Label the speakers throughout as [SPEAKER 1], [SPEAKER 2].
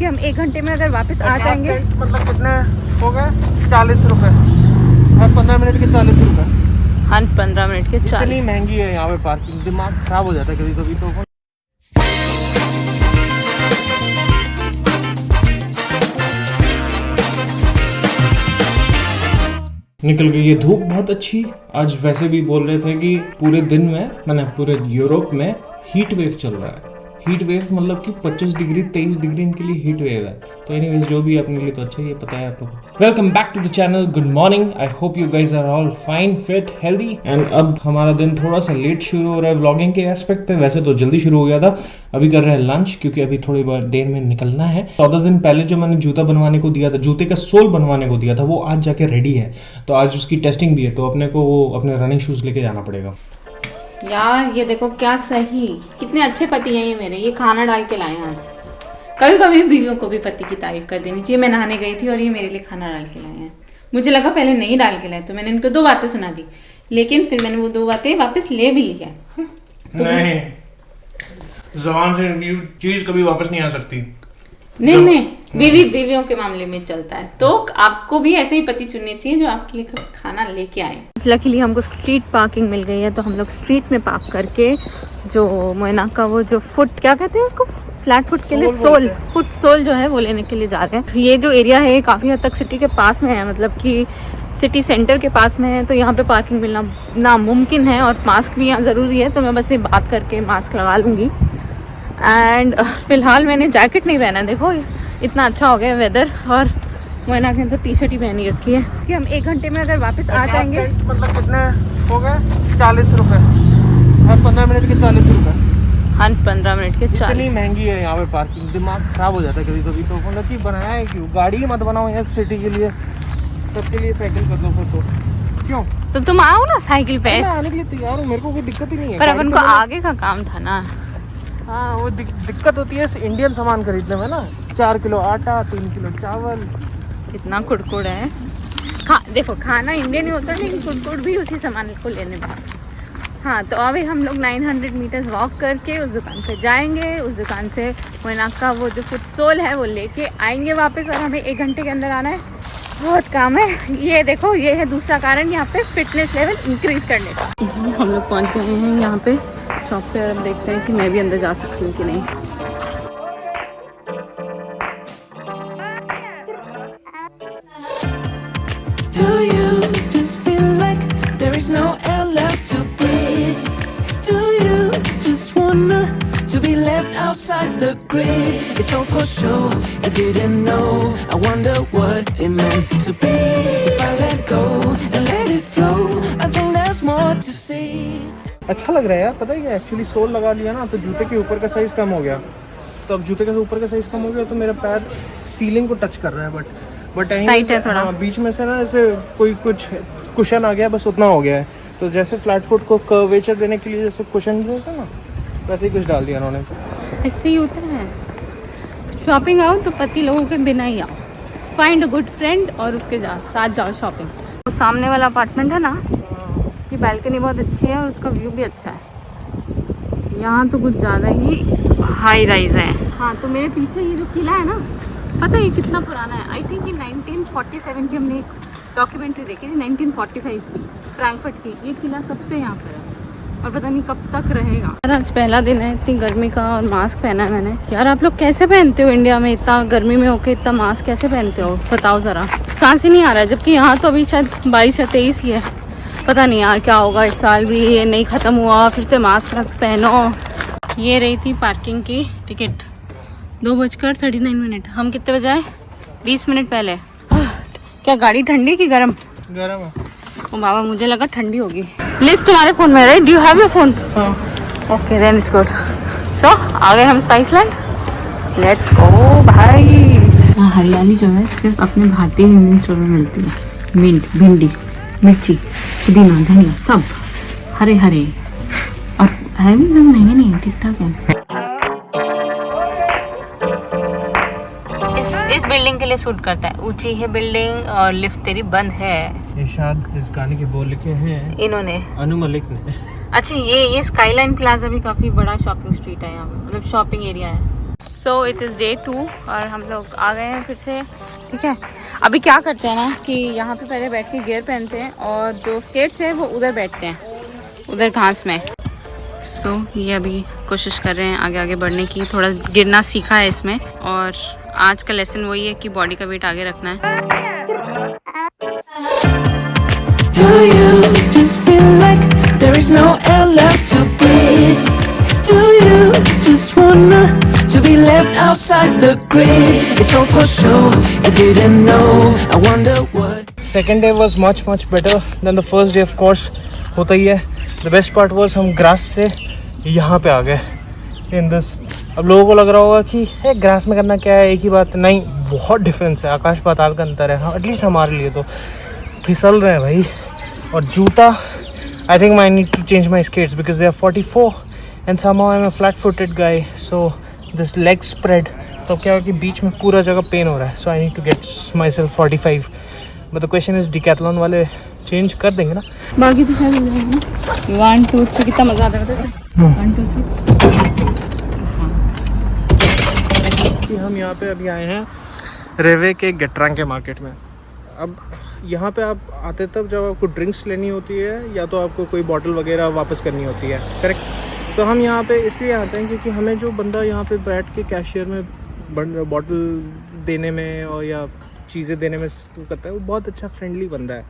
[SPEAKER 1] हम 1 घंटे में अगर वापस आ जाएंगे।
[SPEAKER 2] मतलब कितने हो गए? 40 रुपए हर 15 मिनट के 40 रुपए।
[SPEAKER 1] हाँ 15 मिनट के 40।
[SPEAKER 2] इतनी महंगी है यहाँ पे पार्किंग, दिमाग खराब हो जाता है कभी कभी तो। निकल गई है धूप बहुत अच्छी। आज वैसे भी बोल रहे थे कि पूरे दिन में मैंने पूरे यूरोप में हीट वेव चल रहा है। हीट वेव मतलब कि 25 डिग्री 23 डिग्री इनके लिए हीट वेव है। तो एनीवेज जो भी है अपने लिए तो अच्छा ही है, पता है आप लोगों को। Welcome back to the channel, good morning. I hope you guys are all fine, fit, healthy. And अब हमारा दिन थोड़ा सा लेट शुरू हो रहा है व्लॉगिंग के एस्पेक्ट पे। वैसे तो जल्दी शुरू हो गया था, अभी कर रहे हैं लंच क्योंकि अभी थोड़ी देर में निकलना है। 14 दिन पहले जो मैंने जूता बनवाने को दिया था, जूते का सोल बनवाने को दिया था, वो आज जाके रेडी है। तो आज उसकी टेस्टिंग भी है, तो अपने को वो अपने रनिंग शूज लेके जाना पड़ेगा।
[SPEAKER 1] यार ये देखो क्या सही, कितने अच्छे पति हैं ये मेरे। ये खाना डाल के लाए आज। कभी कभी बीवियों को भी पति की तारीफ कर देनी चाहिए। मैं नहाने गई थी और ये मेरे लिए खाना डाल के लाए हैं। मुझे लगा पहले नहीं डाल के लाए, तो मैंने इनको 2 बातें सुना दी, लेकिन फिर मैंने वो 2 बातें वापस ले भी लिया। तो
[SPEAKER 2] नहीं, ज़बान से चीज कभी वापस नहीं आ सकती।
[SPEAKER 1] नहीं बीवियों के मामले में चलता है। तो आपको भी ऐसे ही पति चुनने चाहिए जो आपके लिए खाना लेके आए। लकीली हमको स्ट्रीट पार्किंग मिल गई है, तो हम लोग स्ट्रीट में पार्क करके जो मोइना का वो जो फुट क्या कहते हैं उसको, फ्लैट फुट के लिए सोल, फुट सोल जो है वो लेने के लिए जा रहे हैं। ये जो एरिया है काफ़ी हद तक सिटी के पास में है, मतलब कि सिटी सेंटर के पास में है, तो यहाँ पे पार्किंग मिलना नामुमकिन है। और मास्क भी यहाँ ज़रूरी है, तो मैं बस ये बात करके मास्क लगा लूँगी। एंड फिलहाल मैंने जैकेट नहीं पहना, देखो इतना अच्छा हो गया वेदर। और मोइना ने तो टी-शर्ट ही पहनी रखी है कि हम 1 घंटे में अगर वापस आ जाएंगे।
[SPEAKER 2] मतलब कितने हो गए? 40 रुपए हर 15 मिनट के 40 रुपए।
[SPEAKER 1] हाँ 15 मिनट के 40।
[SPEAKER 2] इतनी महंगी है यहाँ पे पार्किंग, दिमाग खराब हो जाता है कभी कभी तो। मतलब कि बनाया है क्यों? गाड़ी मत बनाओ यहाँ सिटी के लिए, सबके लिए साइकिल कर दो फिर तो। क्यों?
[SPEAKER 1] तो तुम आओ ना साइकिल पे।
[SPEAKER 2] मैं आने के लिए तैयार हूँ, मेरे को कोई दिक्कत ही नहीं है।
[SPEAKER 1] पर अपन को आगे का काम था ना।
[SPEAKER 2] हाँ वो दिक्कत होती है इंडियन सामान खरीदने में ना। 4 किलो आटा, 3 किलो चावल।
[SPEAKER 1] कितना कुड़कुड़ है। देखो खाना इंडियन ही होता है, लेकिन कुड़कुड़ भी उसी सामान को लेने में। हाँ तो अभी हम लोग 900 मीटर्स वॉक करके उस दुकान पे जाएंगे। उस दुकान से मोइना का वो जो फुट सोल है वो लेके आएंगे वापस। और हमें 1 घंटे के अंदर आना है, बहुत काम है। ये देखो ये है दूसरा कारण यहाँ पे फिटनेस लेवल इंक्रीज करने का। हम लोग पहुँच गए हैं यहाँ पे शॉप पे, और अब देखते हैं कि मैं भी अंदर जा सकती हूँ कि नहीं।
[SPEAKER 3] Do you just feel like there is no air left to breathe? Do you just wanna to be left outside the grid? It's all for sure, I didn't know. I wonder what it meant to be. If I let go and let it flow, I think there's more to see.
[SPEAKER 2] अच्छा लग रहा है यार, पता है क्या? Actually soul लगा लिया ना तो जूते के ऊपर का साइज कम हो गया। तो अब जूते के ऊपर का साइज कम हो गया तो मेरा पैर सीलिंग को टच कर रहा है। बट
[SPEAKER 1] टाइट है थोड़ा।
[SPEAKER 2] हाँ, बीच में से ना ऐसे कोई कुछ कुशन आ गया, बस उतना हो गया है। तो जैसे फ्लैट फुट को कर्वेचर देने के लिए जैसे कुशन होता है ना, वैसे ही कुछ डाल दिया उन्होंने।
[SPEAKER 1] ऐसे ही होता है। शॉपिंग आओ तो पति लोगों के बिना ही आओ। फाइंड अ गुड फ्रेंड और उसके साथ जाओ शॉपिंग। तो सामने वाला अपार्टमेंट है ना, उसकी बालकनी बहुत अच्छी है और उसका व्यू भी अच्छा है। यहाँ तो कुछ ज़्यादा ही हाई राइज है। हाँ तो मेरे पीछे ये जो किला है ना, पता है ये कितना पुराना है? आई थिंक ये 1947 की हमने एक डॉक्यूमेंट्री देखी थी, 1945 की, फ्रैंकफर्ट की। ये किला कब से यहाँ पर है और पता नहीं कब तक रहेगा। यार आज पहला दिन है, इतनी गर्मी का, और मास्क पहना है मैंने। यार आप लोग कैसे पहनते हो इंडिया में? इतना गर्मी में होके इतना मास्क कैसे पहनते हो, बताओ ज़रा। सांस ही नहीं आ रहा है, जबकि यहाँ तो अभी शायद 22 या 23 ही है। पता नहीं यार क्या होगा इस साल भी, ये नहीं ख़त्म हुआ, फिर से मास्क पहनो। ये रही थी पार्किंग की टिकट, 2:39। हम कितने बजे आए? 20 मिनट पहले। क्या गाड़ी ठंडी की गरम?
[SPEAKER 2] गरम है।
[SPEAKER 1] ओ बाबा मुझे लगा ठंडी होगी। लिस्ट तुम्हारे फ़ोन में, right? Do you have your phone? Okay then it's good. So आ गए हम स्पाइसलैंड, लेट्स गो भाई। हरियाली जो है सिर्फ अपने भारतीय इंडियन स्टोर में मिलती है। मिंट, भिंडी, मिर्ची, पुदीना, धनिया, सब हरे हरे, और है भी महंगे नहीं है, ठीक ठाक है। इस बिल्डिंग के लिए सूट करता है। ऊंची है बिल्डिंग और लिफ्ट तेरी बंद है।
[SPEAKER 2] इरशाद इस गाने के बोल लिखे हैं
[SPEAKER 1] इन्होंने,
[SPEAKER 2] अनु मलिक ने।
[SPEAKER 1] अच्छा ये स्काईलाइन प्लाजा भी काफी बड़ा शॉपिंग स्ट्रीट है यहाँ पे, मतलब शॉपिंग एरिया है। सो इट इज़ डे 2 और हम लोग आ गए हैं फिर से। ठीक है, अभी क्या करते हैं ना कि यहाँ पे पहले बैठ के गियर पहनते हैं और जो स्केट्स हैं वो उधर बैठते हैं, उधर घास में। सो ये अभी कोशिश कर रहे हैं आगे आगे बढ़ने की, थोड़ा गिरना सीखा है इसमें। और आज का लेसन वही है कि बॉडी का वेट आगे रखना है।
[SPEAKER 3] Do you just feel like there is no air left to breathe? Do you just wanna to be left outside the grid? It's all for sure, you didn't know. I wonder what.
[SPEAKER 4] Second day was much better than the first day, of course. होता ही है. The best part was हम grass से यहाँ पे आ गए in this. अब लोगों को लग रहा होगा कि ग्रास में करना क्या है, एक ही बात. नहीं, बहुत डिफरेंस है, आकाश पाताल का अंतर है. हाँ, एटलीस्ट हमारे लिए तो फिसल रहे हैं भाई. और जूता, I think I need to change my skates because they are 44 and somehow I'm a flat-footed guy, so this leg spread. तो क्या है कि बीच में पूरा जगह पेन हो रहा है, so I need to get myself 45. But the question is decathlon वाले चेंज कर देंगे ना.
[SPEAKER 1] बाकी तो शायद हो जाएगा. 1 2 3 कितना मजा आता है. 1 2 3.
[SPEAKER 4] कि हम यहाँ पे अभी आए हैं रेवे के गेट्रांग के मार्केट में. अब यहाँ पे आप आते तब जब आपको ड्रिंक्स लेनी होती है या तो आपको कोई बॉटल वगैरह वापस करनी होती है, करेक्ट. तो हम यहाँ पे इसलिए आते हैं क्योंकि हमें जो बंदा यहाँ पे बैठ के कैशियर में बॉटल देने में और या चीज़ें देने में करता है, वो बहुत अच्छा फ्रेंडली बंदा है.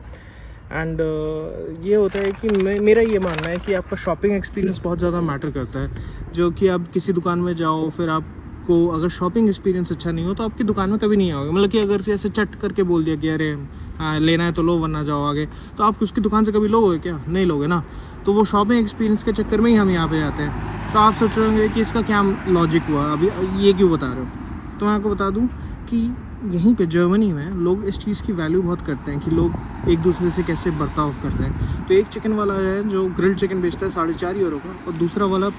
[SPEAKER 4] एंड ये होता है कि मेरा ये मानना है कि आपका शॉपिंग एक्सपीरियंस बहुत ज़्यादा मैटर करता है. जो कि आप किसी दुकान में जाओ, फिर आपको अगर शॉपिंग एक्सपीरियंस अच्छा नहीं हो तो आपकी दुकान में कभी नहीं आओगे. मतलब कि अगर ऐसे चट करके बोल दिया कि अरे हाँ लेना है तो लो वरना जाओ आगे, तो आप उसकी दुकान से कभी लोगे क्या? नहीं लोगे ना. तो वो शॉपिंग एक्सपीरियंस के चक्कर में ही हम यहाँ पे आते हैं. तो आप सोच रहे होंगे कि इसका क्या लॉजिक हुआ, अभी ये क्यों बता रहे हो. तो मैं आपको बता दूँ कि यहीं पे जर्मनी में लोग इस चीज़ की वैल्यू बहुत करते हैं कि लोग एक दूसरे से कैसे बर्ताव करते हैं. तो एक चिकन वाला है जो ग्रिल्ड चिकन बेचता है 3.5 यूरो का, और दूसरा वाला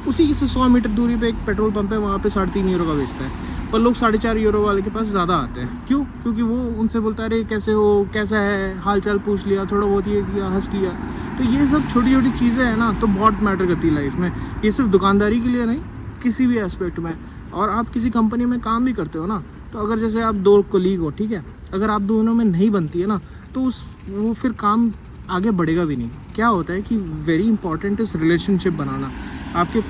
[SPEAKER 4] उसी से 100 मीटर दूरी पे एक पेट्रोल पंप है, वहाँ पे 3.5 यूरो का बेचता है. पर लोग 4.5 यूरो वाले के पास ज़्यादा आते हैं. क्यों? क्योंकि वो उनसे बोलता है अरे कैसे हो, कैसा है, हाल चाल पूछ लिया, थोड़ा बहुत ये किया, हंस लिया. तो ये सब छोटी छोटी चीज़ें हैं ना, तो बहुत मैटर करती है लाइफ में. ये सिर्फ दुकानदारी के लिए नहीं, किसी भी एस्पेक्ट में. और आप किसी कंपनी में काम भी करते हो ना, तो अगर जैसे आप 2 कोलीग हो, ठीक है, अगर आप दोनों में नहीं बनती है ना, तो वो फिर काम आगे बढ़ेगा भी नहीं. क्या होता है कि वेरी इंपॉर्टेंट इस रिलेशनशिप बनाना. आपके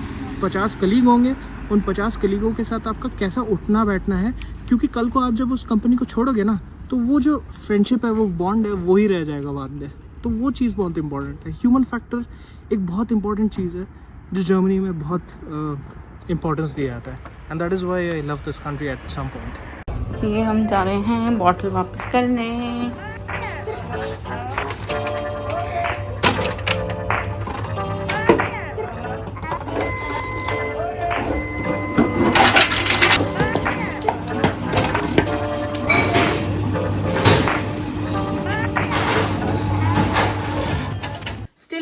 [SPEAKER 4] 50 कलीग होंगे, उन 50 कलीगों के साथ आपका कैसा उठना बैठना है, क्योंकि कल को आप जब उस कंपनी को छोड़ोगे ना, तो वो जो फ्रेंडशिप है, वो बॉन्ड है, वो ही रह जाएगा बाद में. तो वो चीज़ बहुत इंपॉर्टेंट है. ह्यूमन फैक्टर एक बहुत इंपॉर्टेंट चीज़ है जो जर्मनी में बहुत इंपॉर्टेंस दिया जाता है. And that is why I love this country at some point.
[SPEAKER 1] ये हम जा रहे हैं बॉटल वापस करने.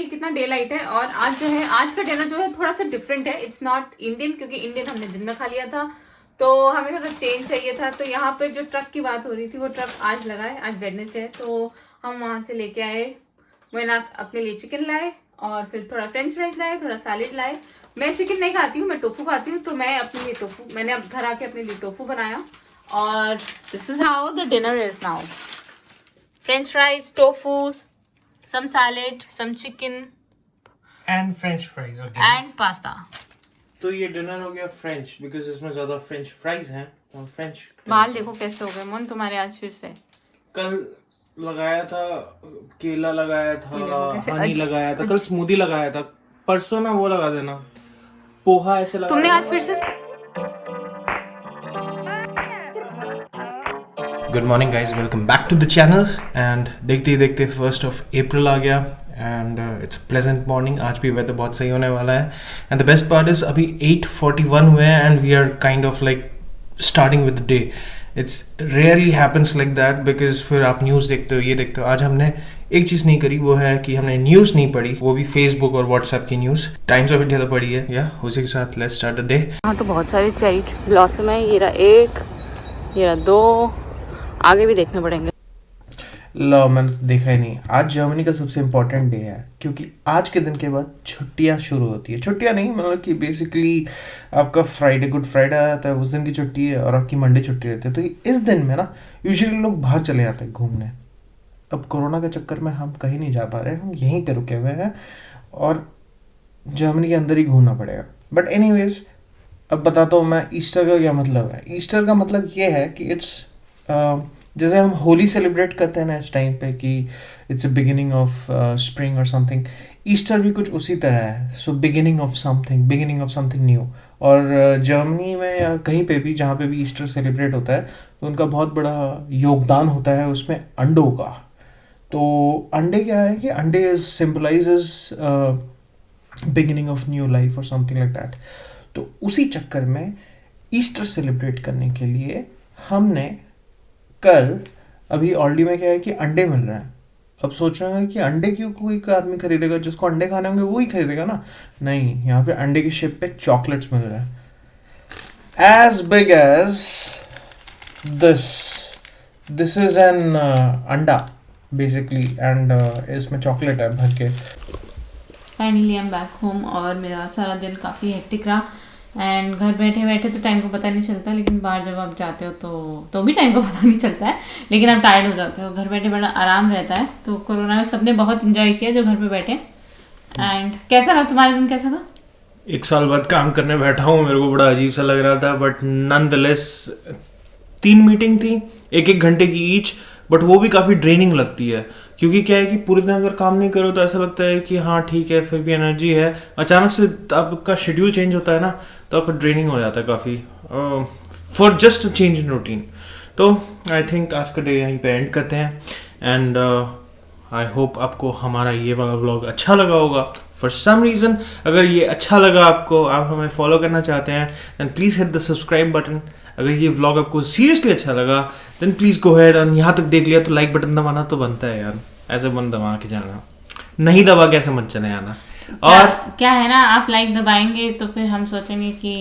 [SPEAKER 1] कितना डे लाइट है. और आज जो है, आज का डिनर जो है थोड़ा सा डिफरेंट है. इट्स नॉट इंडियन, क्योंकि इंडियन हमने दिन में खा लिया था, तो हमें थोड़ा चेंज चाहिए था. तो यहाँ पे जो ट्रक की बात हो रही थी, वो ट्रक आज लगा है. आज वेडनेसडे है, तो हम वहाँ से लेके आए. मैंने अपने लिए चिकन लाए और फिर थोड़ा फ्रेंच फ्राइज लाए, थोड़ा सैलेड लाए. मैं चिकन नहीं खाती हूँ, मैं टोफू खाती हूँ, तो मैं अपने लिए टोफू, मैंने अब घर आके अपने लिए टोफू बनाया. और this is how the dinner is now. French fries, tofu, some salad, some chicken
[SPEAKER 4] and French fries
[SPEAKER 1] and pasta.
[SPEAKER 4] तो ये डिनर हो गया फ्रेंच, बिकॉज इसमें ज़्यादा फ्रेंच फ्राइज हैं और फ्रेंच.
[SPEAKER 1] बाल देखो कैसे हो गए मोन तुम्हारे आज फिर से.
[SPEAKER 4] कल लगाया था केला, लगाया
[SPEAKER 1] ये देखो
[SPEAKER 4] था
[SPEAKER 1] कैसे
[SPEAKER 4] हनी, लगाया था कल स्मूदी, लगाया था परसों ना, वो लगा देना पोहा ऐसे लगा.
[SPEAKER 1] तुमने आज फिर से.
[SPEAKER 2] Good morning guys, welcome back to the channel. And देखते ही देखते 1 अप्रैल आ गया एंड इट्स प्लेजेंट मॉर्निंग. आज भी वेदर बहुत सही होने वाला है. And the best part is अभी 8:41 हुए हैं and we are kind of like starting with the day. It's rarely happens like that, because फिर आप न्यूज़ देखते हो, ये देखते हो. आज हमने एक चीज़ नहीं करी, वो है कि हमने न्यूज़ नहीं पढ़ी, वो भी फेसबुक और व्हाट्सएप की न्यूज़. टाइम्स ऑफ इंडिया तो पढ़ी है. या उसी के साथ लेट्स स्टार्ट द डे.
[SPEAKER 1] हाँ, तो बहुत सारे चेरी ब्लॉसम है. ये रहा 1, ये रहा 2, आगे भी देखने पड़ेंगे.
[SPEAKER 4] लो मैंने देखा ही नहीं। आज जर्मनी का सबसे इम्पोर्टेंट डे है क्योंकि आज के दिन के बाद छुट्टियां शुरू होती है। छुट्टियां नहीं मतलब कि बेसिकली आपका फ्राइडे गुड फ्राइडे आता है, उस दिन की छुट्टी है और आपकी मंडे छुट्टी रहती है। तो इस दिन में ना यूजुअली लोग बाहर चले जाते हैं घूमने। अब कोरोना के चक्कर में हम कहीं नहीं जा पा रहे, हम यहीं पे रुके हुए हैं और जर्मनी के अंदर ही घूमना पड़ेगा। बट एनीवेज अब बताता हूँ मैं ईस्टर का क्या मतलब है। ईस्टर का मतलब ये है कि इट्स जैसे हम होली सेलिब्रेट करते हैं ना इस टाइम पे कि it's a beginning of spring और समथिंग, ईस्टर भी कुछ उसी तरह है। So beginning of something new. और जर्मनी में या कहीं पे भी जहाँ पे भी ईस्टर सेलिब्रेट होता है तो उनका बहुत बड़ा योगदान होता है उसमें अंडों का। तो अंडे क्या है कि अंडे is symbolizes beginning of new life और समथिंग लाइक दैट। तो उसी चक्कर में ईस्टर सेलिब्रेट करने के लिए हमने कल अभी ऑलरेडी में क्या है कि अंडे मिल रहे हैं। अब सोच रहे हैं कि अंडे क्यों कोई आदमी खरीदेगा, जिसको अंडे खाने होंगे वो ही खरीदेगा ना। नहीं, यहाँ पे अंडे की शेप पे चॉकलेट्स मिल रहे हैं as big as this is an अंडा बेसिकली एंड इसमें चॉकलेट है भर के।
[SPEAKER 1] Finally I am back home और मेरा सारा दिन काफ़ी हेक्टिक रहा एंड घर बैठे बैठे तो टाइम को पता नहीं चलता, लेकिन बाहर जब आप जाते हो तो भी टाइम को पता नहीं चलता है, लेकिन आप टायर्ड हो जाते हो। घर बैठे बड़ा आराम रहता है। तो कोरोना में सबने बहुत इंजॉय किया जो घर पे बैठे। एंड कैसा रहा तुम्हारा दिन, कैसा था?
[SPEAKER 2] 1 साल बाद काम करने बैठा हूँ, मेरे को बड़ा अजीब सा लग रहा था बट नॉनदलेस 3 मीटिंग थी 1-1 घंटे की ईच, बट वो भी काफ़ी ड्रेनिंग लगती है क्योंकि क्या है कि पूरे दिन अगर काम नहीं करो तो ऐसा लगता है कि हाँ ठीक है फिर भी एनर्जी है, अचानक से आपका शेड्यूल चेंज होता है ना तो आपका ड्रेनिंग हो जाता है काफ़ी for just change in routine. तो आई थिंक आज का डे यहीं पे एंड करते हैं एंड आई होप आपको हमारा ये वाला व्लॉग अच्छा लगा होगा। फॉर सम रीज़न अगर ये अच्छा लगा आपको, आप हमें फॉलो करना चाहते हैं then please hit the subscribe button. अगर ये व्लॉग आपको सीरियसली अच्छा लगा देन प्लीज़ गो हेड और यहाँ तक देख लिया तो लाइक बटन दबाना तो बनता है यार, ऐसे बन दबा के जाना, नहीं दबा कैसे मत चले आना। और
[SPEAKER 1] क्या है ना, आप लाइक दबाएंगे तो फिर हम सोचेंगे कि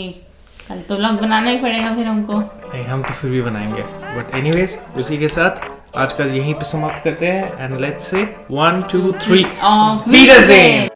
[SPEAKER 1] कल तो व्लॉग बनाना ही पड़ेगा फिर हमको।
[SPEAKER 2] नहीं, हम तो फिर भी बनाएंगे। बट एनीवेज उसी के साथ आज का यहीं पे समाप्त करते हैं and let's say 1 2 3
[SPEAKER 1] Auf Wiedersehen!